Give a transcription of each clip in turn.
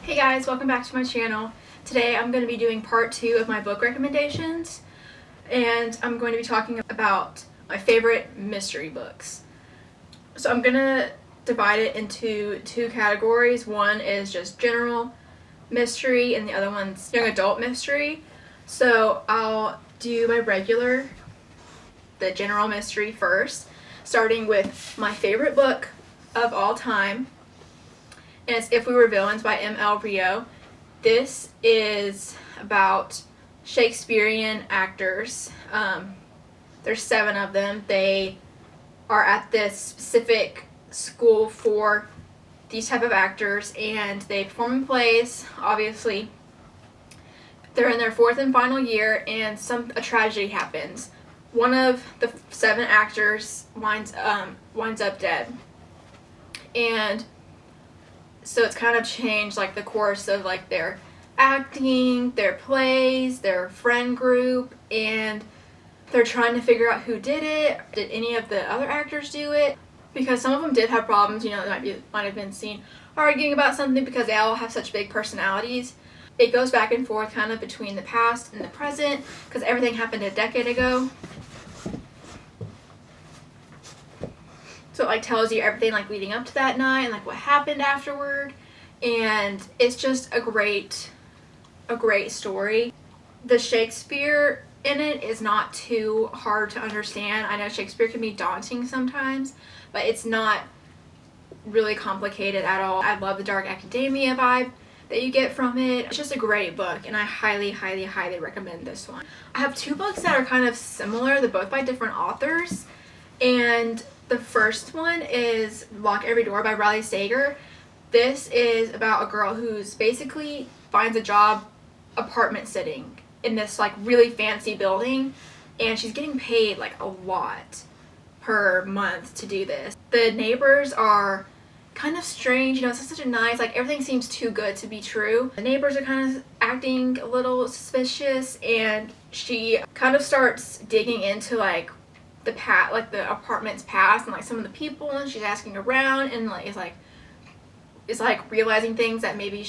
Hey guys, welcome back to my channel. Today I'm going to be doing part 2 of my book recommendations, and I'm going to be talking about my favorite mystery books. So I'm going to divide it into two categories. One is just general mystery and the other one's young adult mystery. So I'll do the general mystery first, starting with my favorite book of all time. And it's If We Were Villains by M.L. Rio. This is about Shakespearean actors. There's 7 of them. They are at this specific school for these type of actors, and they perform in plays. Obviously, they're in their 4th and final year, and a tragedy happens. One of the 7 actors winds up dead, and so it's kind of changed like the course of like their acting, their plays, their friend group, and they're trying to figure out who did it. Did any of the other actors do it? Because some of them did have problems, they might have been seen arguing about something because they all have such big personalities. It goes back and forth kind of between the past and the present because everything happened a decade ago. So it like tells you everything like leading up to that night and like what happened afterward, and it's just a great story. The Shakespeare in it is not too hard to understand. I know Shakespeare can be daunting sometimes, but it's not really complicated at all. I love the dark academia vibe that you get from it. It's just a great book, and I highly recommend this one. I have 2 books that are kind of similar. They're both by different authors, and the first one is Lock Every Door by Riley Sager. This is about a girl who's basically finds a job apartment sitting in this like really fancy building, and she's getting paid like a lot per month to do this. The neighbors are kind of strange, it's such a nice, like everything seems too good to be true. The neighbors are kind of acting a little suspicious, and she kind of starts digging into like the apartment's past and like some of the people, and she's asking around and like is realizing things that maybe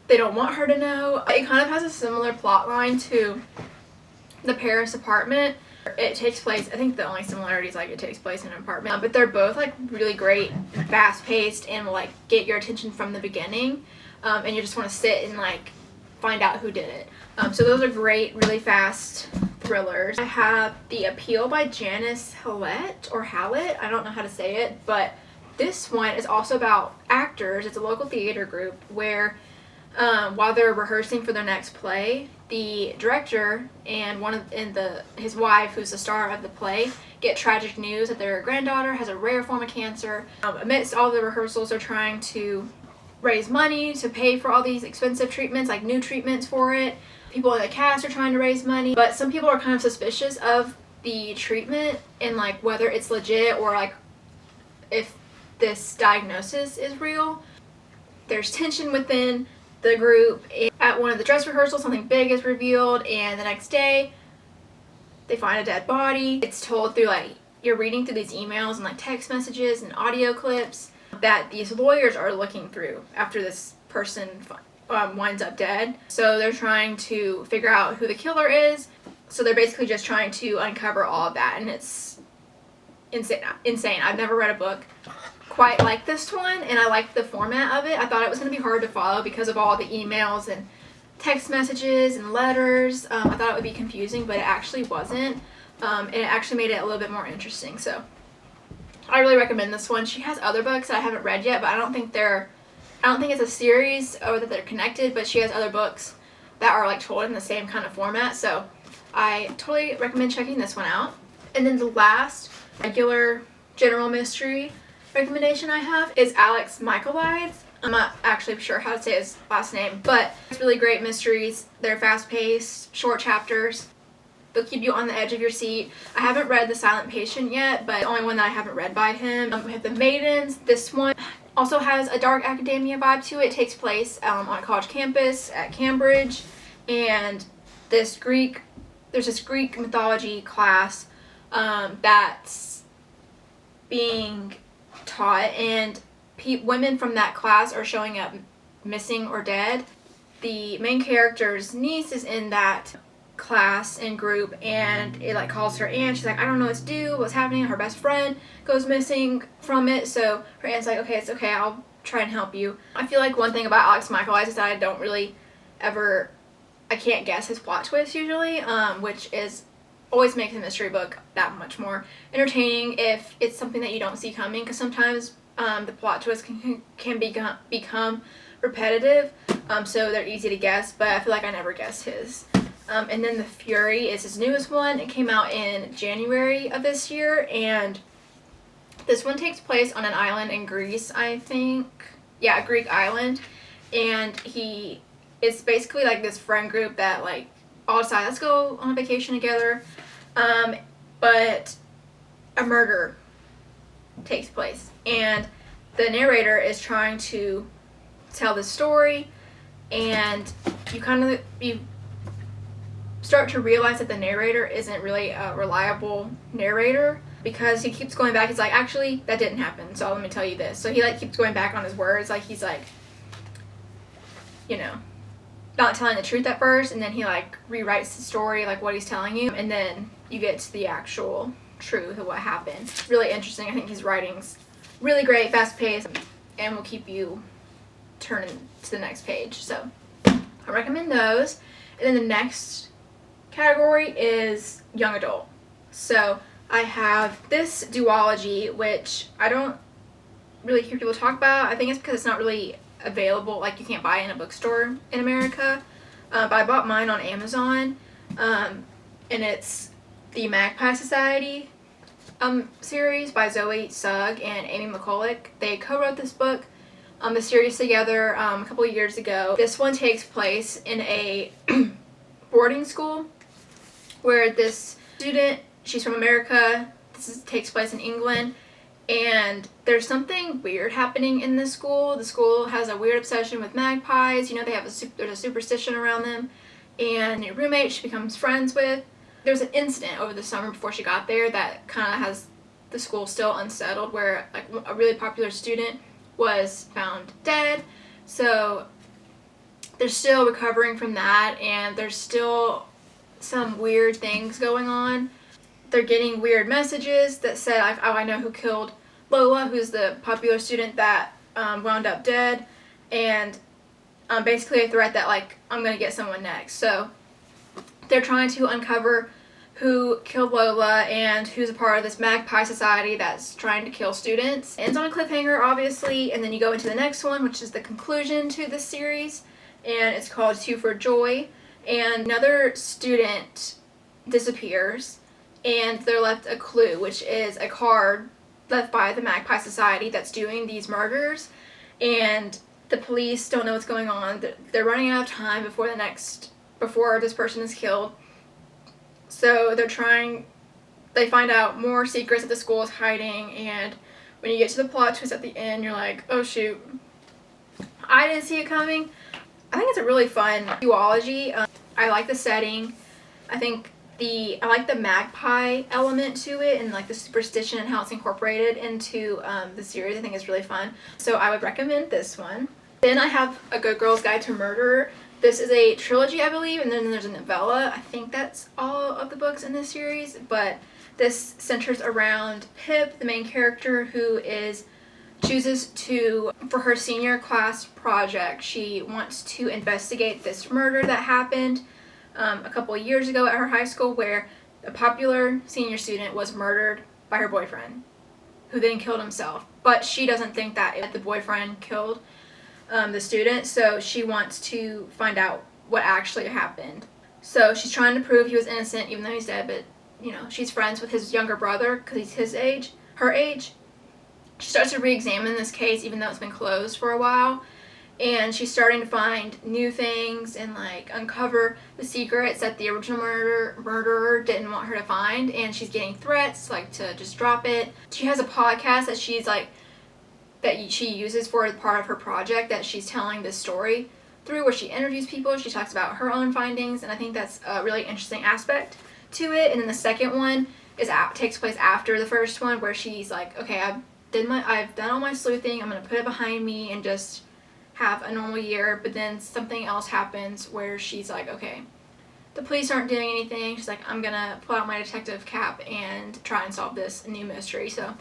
they don't want her to know. It kind of has a similar plot line to The Paris Apartment. It takes place, I think the only similarity is like it takes place in an apartment, but they're both like really great and fast paced and will like get your attention from the beginning, and you just want to sit and like find out who did it. So those are great, really fast thrillers. I have The Appeal by Janice Hallett, I don't know how to say it, but this one is also about actors. It's a local theater group where while they're rehearsing for their next play, the director and his wife, who's the star of the play, get tragic news that their granddaughter has a rare form of cancer. Amidst all the rehearsals, they're trying to raise money to pay for all these expensive treatments, like new treatments for it. People in the cast are trying to raise money, but some people are kind of suspicious of the treatment and like whether it's legit or like if this diagnosis is real. There's tension within the group. At one of the dress rehearsals, something big is revealed, and the next day they find a dead body. It's told through like you're reading through these emails and like text messages and audio clips that these lawyers are looking through after this person winds up dead. So they're trying to figure out who the killer is. So they're basically just trying to uncover all of that, and it's insane. I've never read a book quite like this one, and I liked the format of it. I thought it was going to be hard to follow because of all the emails and text messages and letters. I thought it would be confusing, but it actually wasn't. And it actually made it a little bit more interesting. So I really recommend this one. She has other books that I haven't read yet, but I don't think it's a series or that they're connected, but she has other books that are like told in the same kind of format. So I totally recommend checking this one out. And then the last regular general mystery recommendation I have is Alex Michaelides. I'm not actually sure how to say his last name, but it's really great mysteries. They're fast-paced, short chapters. They'll keep you on the edge of your seat. I haven't read The Silent Patient yet, but the only one that I haven't read by him. We have The Maidens. This one also has a dark academia vibe to it. It takes place on a college campus at Cambridge, and there's this Greek mythology class that's being taught, and women from that class are showing up missing or dead. The main character's niece is in that class and group, and it like calls her aunt. She's like, I don't know what to do, what's happening. Her best friend goes missing from it, so her aunt's like, okay, it's okay, I'll try and help you. I feel like one thing about Alex Michael is that I don't really ever, I can't guess his plot twist usually, which is always makes a mystery book that much more entertaining if it's something that you don't see coming, because sometimes the plot twist can become repetitive, so they're easy to guess, but I feel like I never guess his. And then The Fury is his newest one. It came out in January of this year, and this one takes place on an island in Greece, I think. Yeah, a Greek island. And it's basically like this friend group that like all decide, let's go on a vacation together. But a murder takes place. And the narrator is trying to tell the story, and you start to realize that the narrator isn't really a reliable narrator, because he keeps going back. He's like, actually, that didn't happen, so let me tell you this. So he like keeps going back on his words, like he's like, not telling the truth at first, and then he like rewrites the story, like what he's telling you, and then you get to the actual truth of what happened. Really interesting. I think his writing's really great, fast paced, and will keep you turning to the next page. So I recommend those. And then the next category is young adult. So I have this duology, which I don't really hear people talk about. I think it's because it's not really available, like you can't buy it in a bookstore in America, but I bought mine on Amazon, and it's the Magpie Society series by Zoe Sugg and Amy McCulloch. They co-wrote this book, the series together a couple of years ago. This one takes place in a boarding school where this student, she's from America, takes place in England, and there's something weird happening in this school. The school has a weird obsession with magpies. There's a superstition around them, and your roommate she becomes friends with. There's an incident over the summer before she got there that kind of has the school still unsettled, where like a really popular student was found dead. So they're still recovering from that, and there's still some weird things going on. They're getting weird messages that said, I know who killed Lola, who's the popular student that wound up dead, and basically a threat that like I'm gonna get someone next. So they're trying to uncover who killed Lola and who's a part of this Magpie Society that's trying to kill students. It ends on a cliffhanger, obviously, and then you go into the next one, which is the conclusion to this series, and it's called Two for Joy. And another student disappears, and they're left a clue, which is a card left by the Magpie Society that's doing these murders, and the police don't know what's going on. They're running out of time before this person is killed. So they find out more secrets that the school is hiding, and when you get to the plot twist at the end, you're like, oh shoot, I didn't see it coming. I think it's a really fun duology. I like the setting. I like the magpie element to it, and like the superstition and how it's incorporated into the series. I think it's really fun. So I would recommend this one. Then I have A Good Girl's Guide to Murder. This is a trilogy, I believe, and then there's a novella. I think that's all of the books in this series, but this centers around Pip, the main character, who chooses to, for her senior class project, she wants to investigate this murder that happened a couple of years ago at her high school, where a popular senior student was murdered by her boyfriend, who then killed himself. But she doesn't think that the boyfriend killed the student, so she wants to find out what actually happened. So she's trying to prove he was innocent, even though he's dead, but she's friends with his younger brother because he's her age. She starts to re-examine this case, even though it's been closed for a while, and she's starting to find new things and like uncover the secrets that the original murderer didn't want her to find, and she's getting threats like to just drop it. She has a podcast that she uses for part of her project that she's telling this story through, where she interviews people. She talks about her own findings, and I think that's a really interesting aspect to it. And then the second one takes place after the first one, where she's like, okay, I've done all my sleuthing, I'm gonna put it behind me and just have a normal year, but then something else happens where she's like, okay, the police aren't doing anything. She's like, I'm gonna pull out my detective cap and try and solve this new mystery. So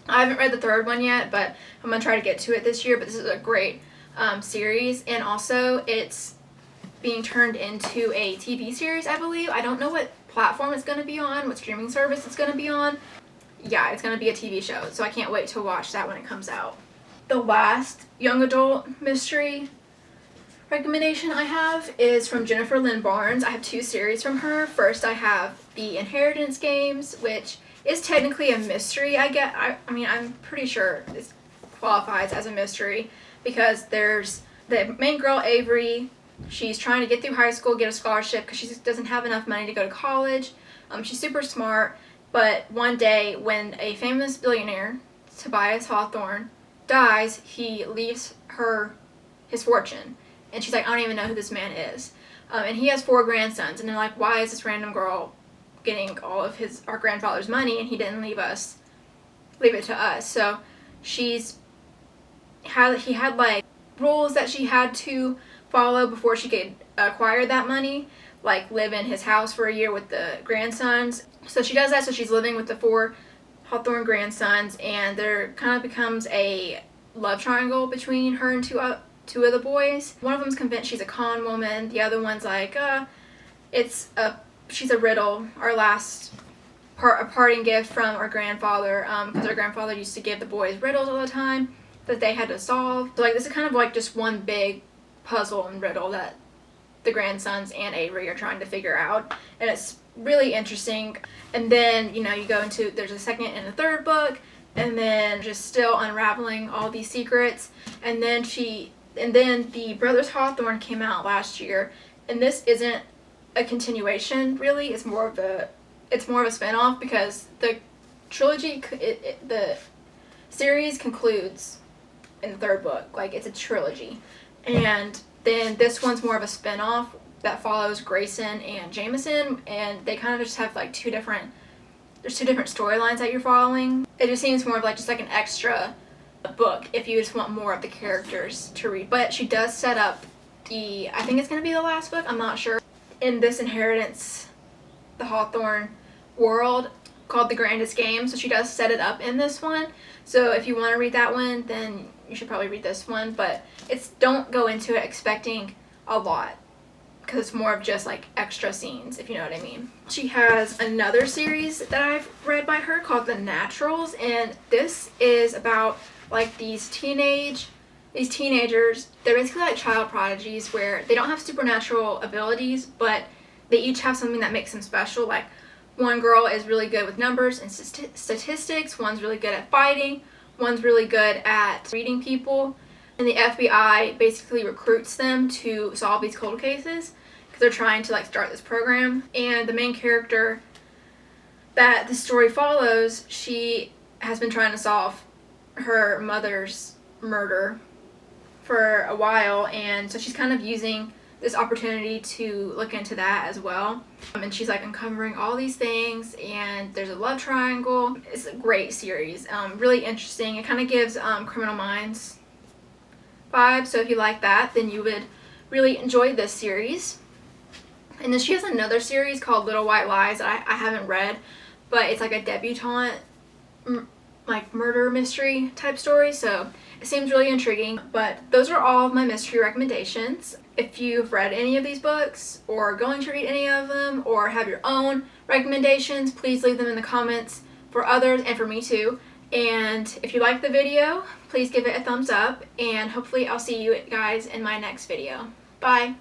I haven't read the third one yet, but I'm gonna try to get to it this year. But this is a great series, and also it's being turned into a TV series, I believe. I don't know what platform it's gonna be on, what streaming service it's gonna be on. Yeah, it's gonna be a TV show, so I can't wait to watch that when it comes out. The last young adult mystery recommendation I have is from Jennifer Lynn Barnes. I have 2 series from her. First, I have The Inheritance Games, which is technically a mystery. I mean, I'm pretty sure this qualifies as a mystery because there's the main girl, Avery. She's trying to get through high school, get a scholarship because she doesn't have enough money to go to college. She's super smart, but one day when a famous billionaire, Tobias Hawthorne, dies, he leaves her his fortune. And she's like, I don't even know who this man is. And he has 4 grandsons. And they're like, why is this random girl getting all of our grandfather's money and he didn't leave it to us? So he had like rules that she had to follow before she could acquire that money, like live in his house for a year with the grandsons. So she does that, so she's living with the 4 Hawthorne grandsons, and there kind of becomes a love triangle between her and two of the boys. One of them's convinced she's a con woman. The other one's like, she's a riddle. Our last a parting gift from our grandfather, because our grandfather used to give the boys riddles all the time that they had to solve. So like this is kind of like just one big puzzle and riddle that the grandsons and Avery are trying to figure out, and it's really interesting. And then you go into, there's a second and a third book, and then just still unraveling all these secrets. And then the Brothers Hawthorne came out last year, and this isn't a continuation really. It's more of a spin-off because the trilogy, the series concludes in the third book. Like, it's a trilogy. And then this one's more of a spin-off that follows Grayson and Jameson, and they kind of just have like two different storylines that you're following. It just seems more of like just like an extra book if you just want more of the characters to read. But she does set up I think it's going to be the last book, I'm not sure, in this Inheritance, the Hawthorne world called The Grandest Game. So she does set it up in this one. So if you want to read that one, then you should probably read this one. But don't go into it expecting a lot, because it's more of just like extra scenes, if you know what I mean. She has another series that I've read by her called The Naturals, and this is about like these teenagers. They're basically like child prodigies where they don't have supernatural abilities, but they each have something that makes them special. Like, one girl is really good with numbers and statistics, one's really good at fighting, one's really good at reading people, and the FBI basically recruits them to solve these cold cases because they're trying to like start this program. And the main character that the story follows, she has been trying to solve her mother's murder for a while, and so she's kind of using this opportunity to look into that as well. And she's like uncovering all these things, and there's a love triangle. It's a great series, really interesting. It kind of gives Criminal Minds vibes, so if you like that, then you would really enjoy this series. And then she has another series called Little White Lies that I haven't read, but it's like a debutante like murder mystery type story, so it seems really intriguing. But those are all of my mystery recommendations. If you've read any of these books or are going to read any of them or have your own recommendations, please leave them in the comments for others and for me too. And if you like the video, please give it a thumbs up, and hopefully I'll see you guys in my next video. Bye!